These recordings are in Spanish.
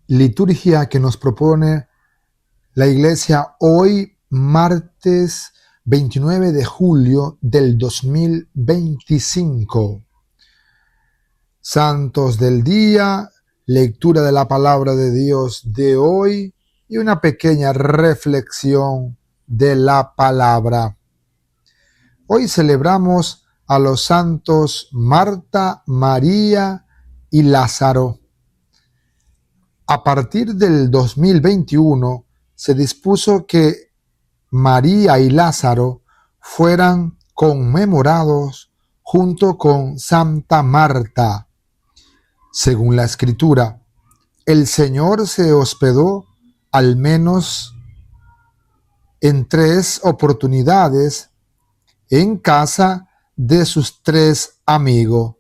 liturgia que nos propone la Iglesia hoy, martes 29 de julio del 2025. Santos del día, lectura de la palabra de Dios de hoy y una pequeña reflexión de la palabra. Hoy celebramos a los santos Marta, María y Lázaro. A partir del 2021 se dispuso que María y Lázaro fueran conmemorados junto con Santa Marta. Según la Escritura, el Señor se hospedó al menos en 3 oportunidades en casa de sus 3 amigos,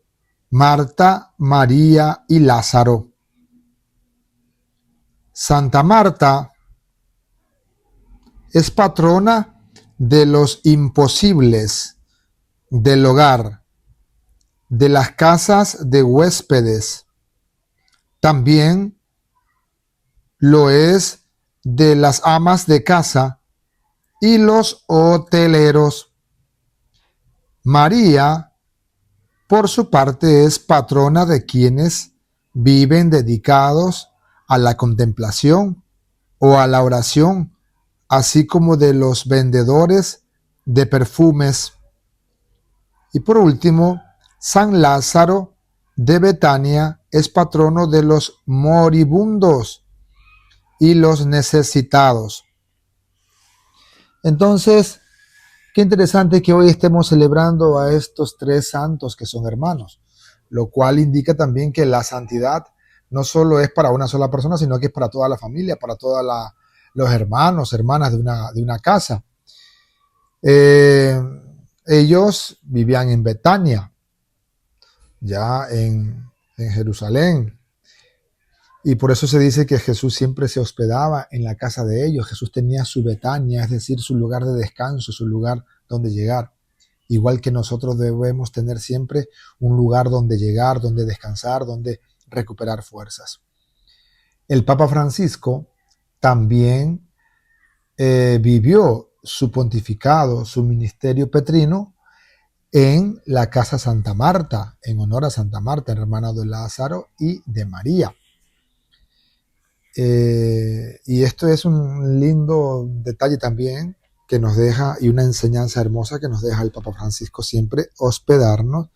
Marta, María y Lázaro. Santa Marta es patrona de los imposibles, del hogar, de las casas de huéspedes. También lo es de las amas de casa y los hoteleros. María, por su parte, es patrona de quienes viven dedicados a la contemplación o a la oración, así como de los vendedores de perfumes. Y por último, San Lázaro de Betania es patrono de los moribundos y los necesitados. Entonces, qué interesante que hoy estemos celebrando a estos 3 santos que son hermanos, lo cual indica también que la santidad no solo es para una sola persona, sino que es para toda la familia, para todos los hermanos, hermanas de una casa. Ellos vivían en Betania, ya en Jerusalén, y por eso se dice que Jesús siempre se hospedaba en la casa de ellos. Jesús tenía su Betania, es decir, su lugar de descanso, su lugar donde llegar. Igual que nosotros debemos tener siempre un lugar donde llegar, donde descansar, donde recuperar fuerzas. El Papa Francisco también vivió su pontificado, su ministerio petrino en la casa Santa Marta, en honor a Santa Marta, hermana de Lázaro y de María. Y esto es un lindo detalle también que nos deja, y una enseñanza hermosa que nos deja el Papa Francisco, siempre hospedarnos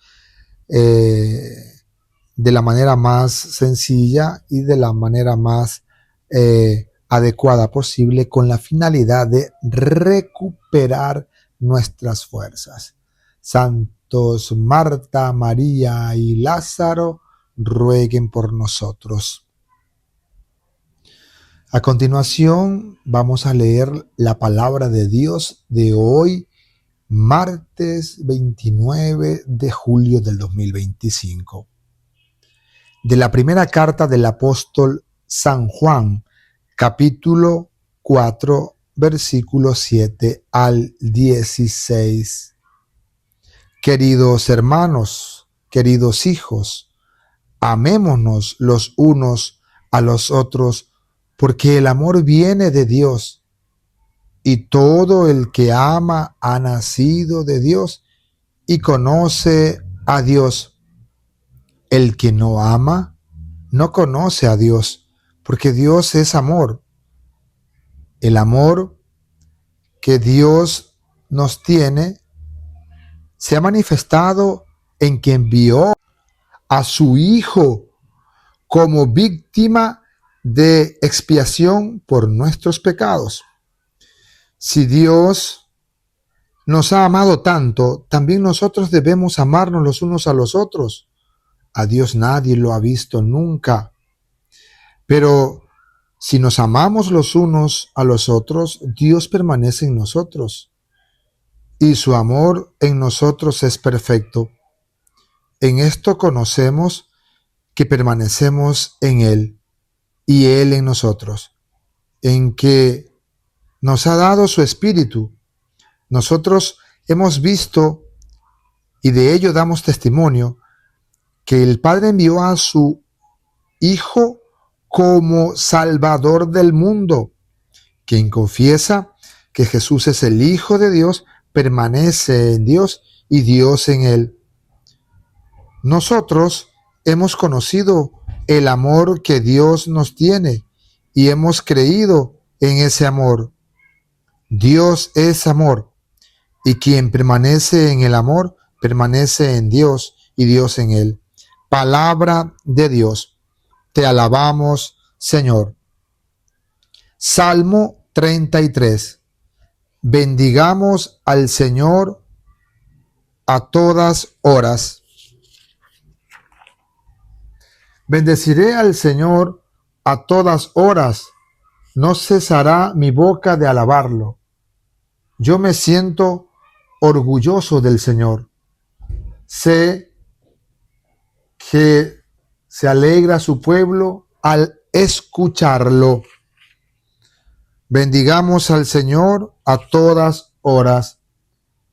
de la manera más sencilla y de la manera más adecuada posible, con la finalidad de recuperar nuestras fuerzas. Santos Marta, María y Lázaro, rueguen por nosotros. A continuación vamos a leer la palabra de Dios de hoy, martes 29 de julio del 2025. De la primera carta del apóstol San Juan, capítulo 4, versículos 7 al 16. Queridos hermanos, queridos hijos, amémonos los unos a los otros, porque el amor viene de Dios, y todo el que ama ha nacido de Dios y conoce a Dios. El que no ama no conoce a Dios, porque Dios es amor. El amor que Dios nos tiene se ha manifestado en que envió a su Hijo como víctima de expiación por nuestros pecados. Si Dios nos ha amado tanto, también nosotros debemos amarnos los unos a los otros. A Dios nadie lo ha visto nunca. Pero si nos amamos los unos a los otros, Dios permanece en nosotros, y su amor en nosotros es perfecto. En esto conocemos que permanecemos en Él y Él en nosotros, en que nos ha dado su Espíritu. Nosotros hemos visto, y de ello damos testimonio, que el Padre envió a su Hijo como Salvador del mundo. Quien confiesa que Jesús es el Hijo de Dios, permanece en Dios y Dios en él. Nosotros hemos conocido el amor que Dios nos tiene y hemos creído en ese amor. Dios es amor, y quien permanece en el amor, permanece en Dios y Dios en él. Palabra de Dios. Te alabamos, Señor. Salmo 33. Bendigamos al Señor a todas horas. Bendeciré al Señor a todas horas. No cesará mi boca de alabarlo. Yo me siento orgulloso del Señor. Sé que se alegra su pueblo al escucharlo. Bendigamos al Señor a todas horas.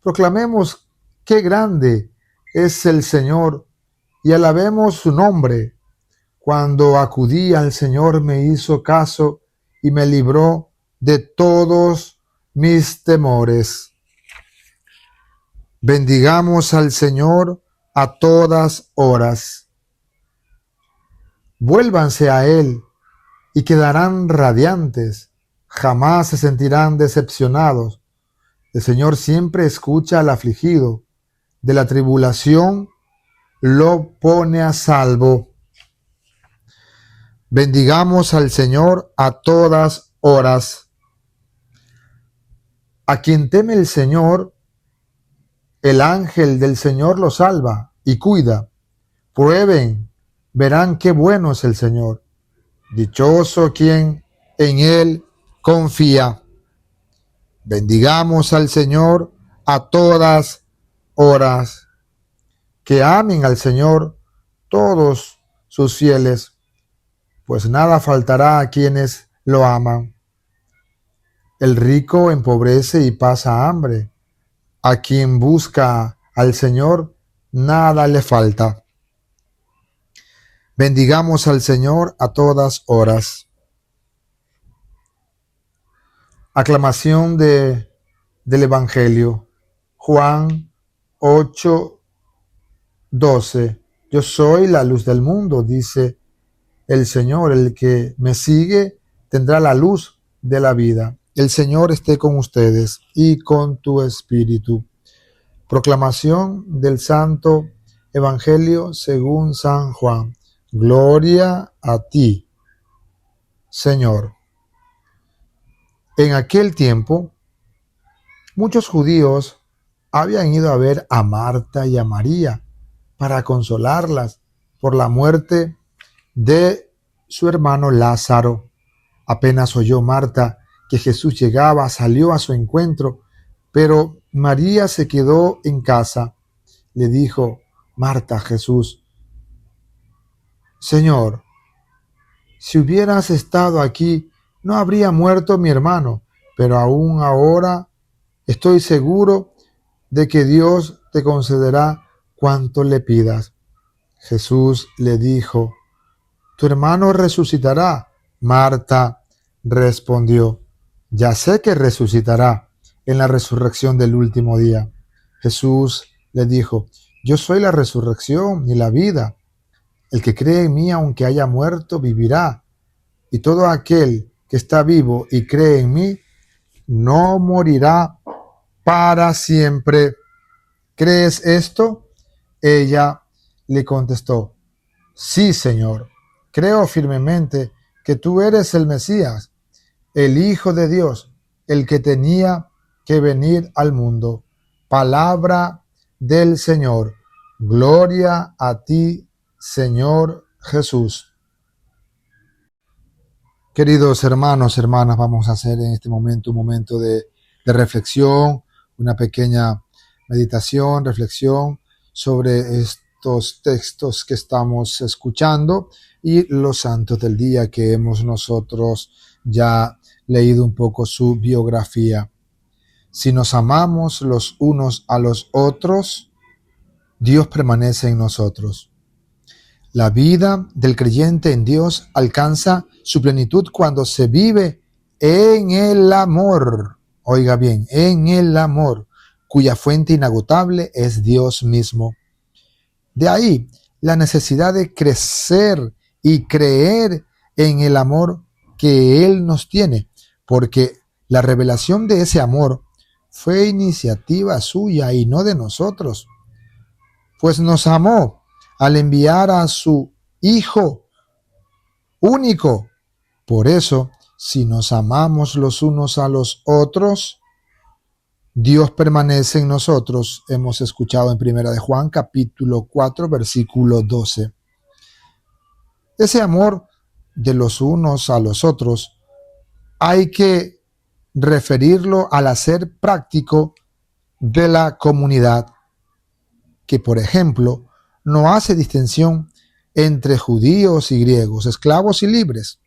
Proclamemos qué grande es el Señor y alabemos su nombre. Cuando acudí al Señor me hizo caso y me libró de todos mis temores. Bendigamos al Señor a todas horas. Vuélvanse a Él y quedarán radiantes. Jamás se sentirán decepcionados. El Señor siempre escucha al afligido. De la tribulación lo pone a salvo. Bendigamos al Señor a todas horas. A quien teme el Señor, el ángel del Señor lo salva y cuida. Prueben, verán qué bueno es el Señor. Dichoso quien en Él confía. Bendigamos al Señor a todas horas. Que amen al Señor todos sus fieles, pues nada faltará a quienes lo aman. El rico empobrece y pasa hambre. A quien busca al Señor, nada le falta. Bendigamos al Señor a todas horas. Aclamación del Evangelio. Juan 8:12. Yo soy la luz del mundo, dice el Señor. El que me sigue tendrá la luz de la vida. El Señor esté con ustedes y con tu espíritu. Proclamación del Santo Evangelio según San Juan. Gloria a ti, Señor. En aquel tiempo, muchos judíos habían ido a ver a Marta y a María para consolarlas por la muerte de su hermano Lázaro. Apenas oyó Marta que Jesús llegaba, salió a su encuentro, pero María se quedó en casa. Le dijo Marta a Jesús: Señor, si hubieras estado aquí, no habría muerto mi hermano, pero aún ahora estoy seguro de que Dios te concederá cuanto le pidas. Jesús le dijo: tu hermano resucitará. Marta respondió: ya sé que resucitará en la resurrección del último día. Jesús le dijo: yo soy la resurrección y la vida. El que cree en mí, aunque haya muerto, vivirá. Y todo aquel que está vivo y cree en mí, no morirá para siempre. ¿Crees esto? Ella le contestó: sí, Señor. Creo firmemente que tú eres el Mesías, el Hijo de Dios, el que tenía que venir al mundo. Palabra del Señor. Gloria a ti, Señor Jesús. Queridos hermanos, hermanas, vamos a hacer en este momento un momento de reflexión, una pequeña meditación, reflexión sobre estos textos que estamos escuchando y los santos del día que hemos nosotros ya leído un poco su biografía. Si nos amamos los unos a los otros, Dios permanece en nosotros. La vida del creyente en Dios alcanza su plenitud cuando se vive en el amor. Oiga bien, en el amor, cuya fuente inagotable es Dios mismo. De ahí la necesidad de crecer y creer en el amor que Él nos tiene, porque la revelación de ese amor fue iniciativa suya y no de nosotros, pues nos amó al enviar a su Hijo único. Por eso, si nos amamos los unos a los otros, Dios permanece en nosotros. Hemos escuchado en 1 de Juan capítulo 4 versículo 12. Ese amor de los unos a los otros hay que referirlo al hacer práctico de la comunidad, que por ejemplo no hace distinción entre judíos y griegos, esclavos y libres.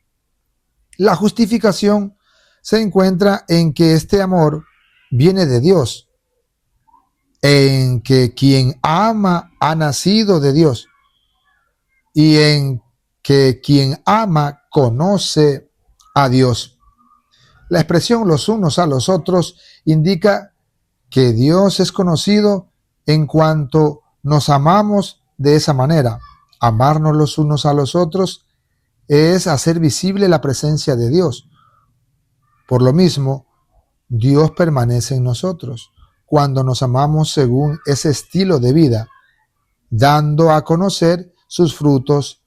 La justificación se encuentra en que este amor viene de Dios, en que quien ama ha nacido de Dios y en que quien ama conoce a Dios. La expresión los unos a los otros indica que Dios es conocido en cuanto nos amamos de esa manera. Amarnos los unos a los otros es hacer visible la presencia de Dios. Por lo mismo, Dios permanece en nosotros cuando nos amamos según ese estilo de vida, dando a conocer sus frutos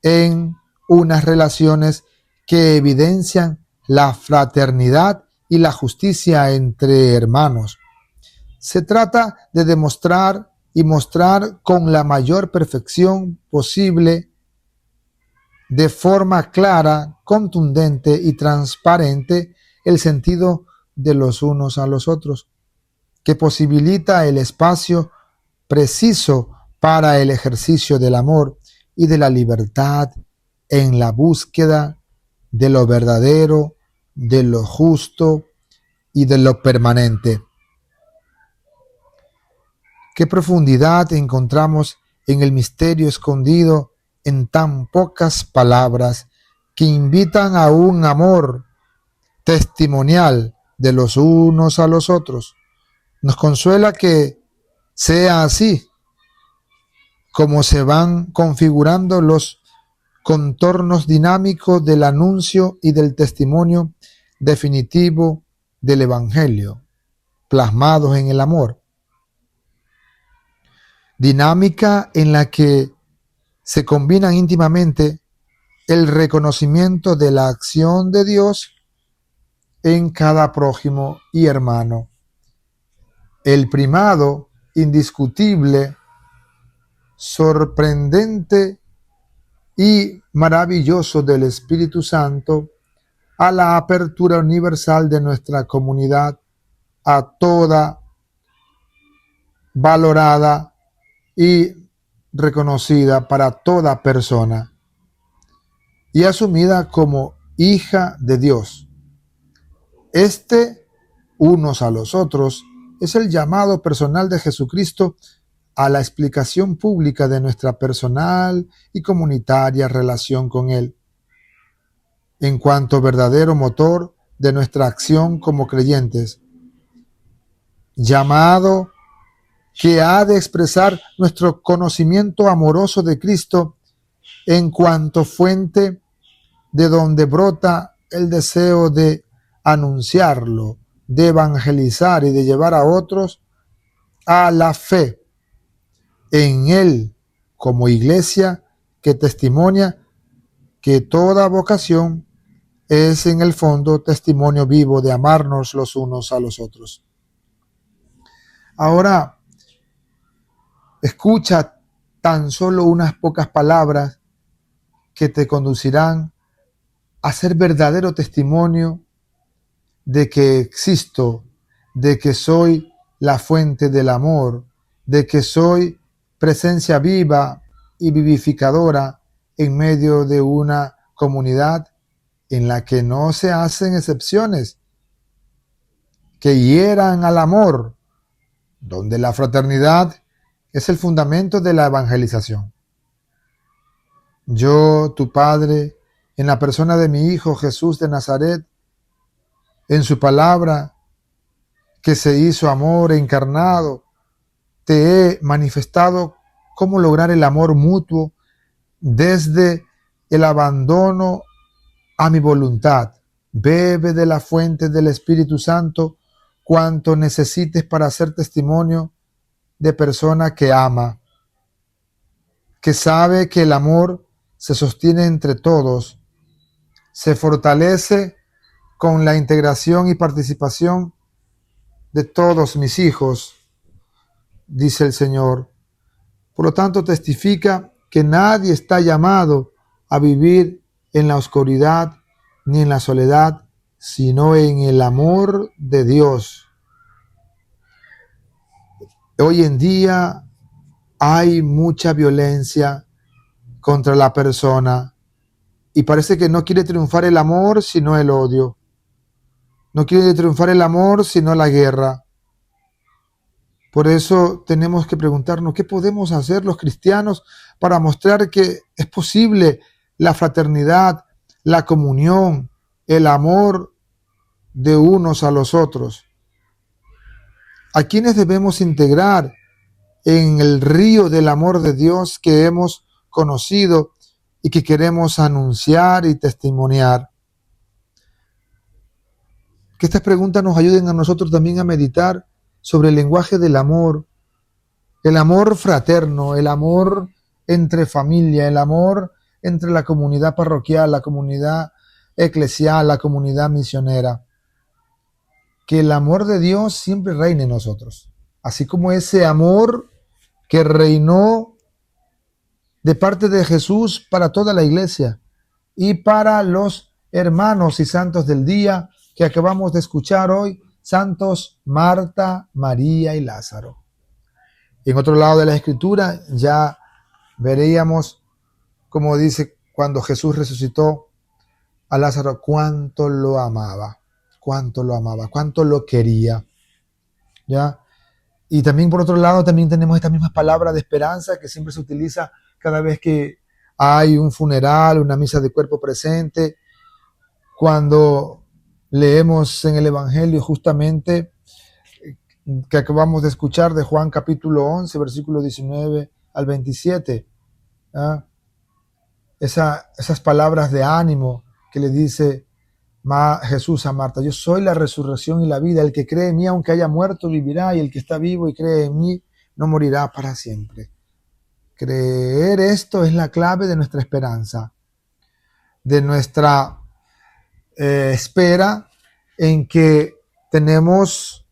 en unas relaciones que evidencian la fraternidad y la justicia entre hermanos. Se trata de demostrar y mostrar con la mayor perfección posible, de forma clara, contundente y transparente, el sentido de los unos a los otros, que posibilita el espacio preciso para el ejercicio del amor y de la libertad en la búsqueda de lo verdadero, de lo justo y de lo permanente. Qué profundidad encontramos en el misterio escondido en tan pocas palabras que invitan a un amor testimonial de los unos a los otros. Nos consuela que sea así, como se van configurando los contornos dinámicos del anuncio y del testimonio definitivo del Evangelio, plasmados en el amor. Dinámica en la que se combinan íntimamente el reconocimiento de la acción de Dios en cada prójimo y hermano, el primado indiscutible, sorprendente y maravilloso del Espíritu Santo a la apertura universal de nuestra comunidad a toda valorada y reconocida para toda persona y asumida como hija de Dios. Unos a los otros, es el llamado personal de Jesucristo a la explicación pública de nuestra personal y comunitaria relación con Él, en cuanto verdadero motor de nuestra acción como creyentes, llamado que ha de expresar nuestro conocimiento amoroso de Cristo en cuanto fuente de donde brota el deseo de anunciarlo, de evangelizar y de llevar a otros a la fe en Él como iglesia que testimonia que toda vocación es en el fondo testimonio vivo de amarnos los unos a los otros. Ahora, escucha tan solo unas pocas palabras que te conducirán a ser verdadero testimonio de que existo, de que soy la fuente del amor, de que soy presencia viva y vivificadora en medio de una comunidad en la que no se hacen excepciones que hieran al amor, donde la fraternidad es el fundamento de la evangelización. Yo, tu Padre, en la persona de mi Hijo Jesús de Nazaret, en su palabra que se hizo amor encarnado, te he manifestado cómo lograr el amor mutuo desde el abandono a mi voluntad. Bebe de la fuente del Espíritu Santo cuanto necesites para ser testimonio de persona que ama, que sabe que el amor se sostiene entre todos, se fortalece con la integración y participación de todos mis hijos, dice el Señor. Por lo tanto, testifica que nadie está llamado a vivir en la oscuridad ni en la soledad, sino en el amor de Dios. Hoy en día hay mucha violencia contra la persona y parece que no quiere triunfar el amor sino el odio. No quiere triunfar el amor sino la guerra. Por eso tenemos que preguntarnos qué podemos hacer los cristianos para mostrar que es posible la fraternidad, la comunión, el amor de unos a los otros. ¿A quiénes debemos integrar en el río del amor de Dios que hemos conocido y que queremos anunciar y testimoniar? Que estas preguntas nos ayuden a nosotros también a meditar sobre el lenguaje del amor, el amor fraterno, el amor entre familia, el amor entre la comunidad parroquial, la comunidad eclesial, la comunidad misionera. Que el amor de Dios siempre reine en nosotros, así como ese amor que reinó de parte de Jesús para toda la iglesia y para los hermanos y santos del día que acabamos de escuchar hoy, santos Marta, María y Lázaro. En otro lado de la escritura ya veríamos, como dice cuando Jesús resucitó a Lázaro, cuánto lo amaba, cuánto lo quería, ¿ya? Y también por otro lado también tenemos esta misma palabra de esperanza que siempre se utiliza cada vez que hay un funeral, una misa de cuerpo presente, cuando leemos en el Evangelio justamente que acabamos de escuchar de Juan capítulo 11, versículo 19 al 27, ¿ah? Esas palabras de ánimo que le dice Jesús a Marta: yo soy la resurrección y la vida, el que cree en mí aunque haya muerto vivirá, y el que está vivo y cree en mí no morirá para siempre. Creer esto es la clave de nuestra esperanza, de nuestra espera en que tenemos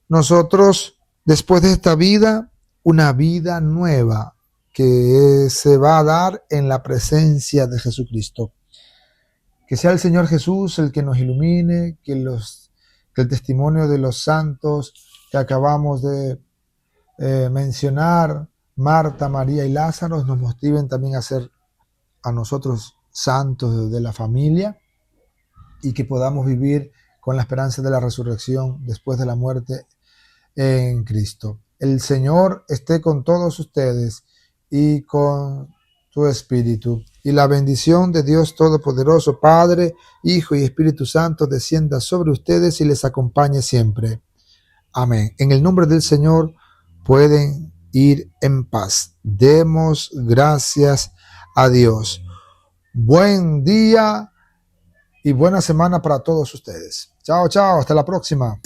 nosotros después de esta vida una vida nueva que se va a dar en la presencia de Jesucristo. Que sea el Señor Jesús el que nos ilumine, que el testimonio de los santos que acabamos de mencionar, Marta, María y Lázaro, nos motiven también a ser a nosotros santos de la familia y que podamos vivir con la esperanza de la resurrección después de la muerte en Cristo. El Señor esté con todos ustedes y con tu espíritu. Y la bendición de Dios Todopoderoso, Padre, Hijo y Espíritu Santo, descienda sobre ustedes y les acompañe siempre. Amén. En el nombre del Señor pueden ir en paz. Demos gracias a Dios. Buen día y buena semana para todos ustedes. Chao, chao. Hasta la próxima.